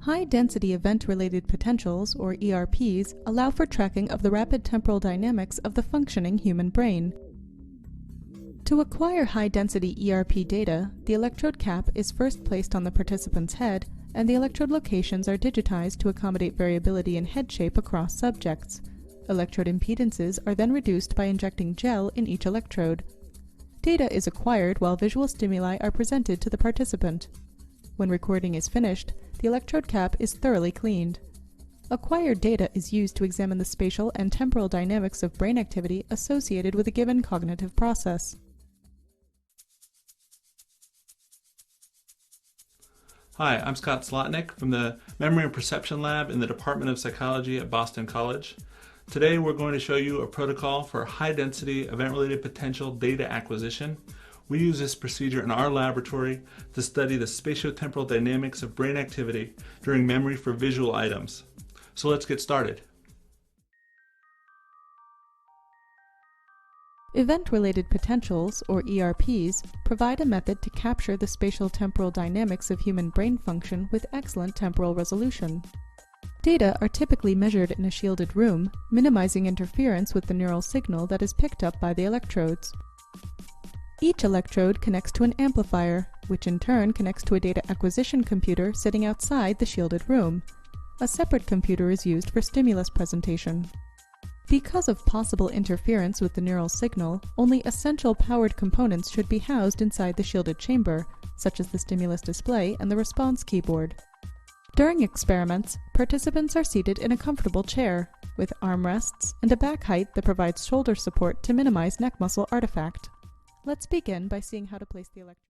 High-density event-related potentials, or ERPs, allow for tracking of the rapid temporal dynamics of the functioning human brain. To acquire high-density ERP data, the electrode cap is first placed on the participant's head, and the electrode locations are digitized to accommodate variability in head shape across subjects. Electrode impedances are then reduced by injecting gel in each electrode. Data is acquired while visual stimuli are presented to the participant. When recording is finished, the electrode cap is thoroughly cleaned. Acquired data is used to examine the spatial and temporal dynamics of brain activity associated with a given cognitive process. Hi, I'm Scott Slotnick from the Memory and Perception Lab in the Department of Psychology at Boston College. Today we're going to show you a protocol for high-density event-related potential data acquisition. We use this procedure in our laboratory to study the spatiotemporal dynamics of brain activity during memory for visual items. So let's get started. Event-related potentials, or ERPs, provide a method to capture the spatial temporal dynamics of human brain function with excellent temporal resolution. Data are typically measured in a shielded room, minimizing interference with the neural signal that is picked up by the electrodes. Each electrode connects to an amplifier, which in turn connects to a data acquisition computer sitting outside the shielded room. A separate computer is used for stimulus presentation. Because of possible interference with the neural signal, only essential powered components should be housed inside the shielded chamber, such as the stimulus display and the response keyboard. During experiments, participants are seated in a comfortable chair, with armrests and a back height that provides shoulder support to minimize neck muscle artifact. Let's begin by seeing how to place the electrode.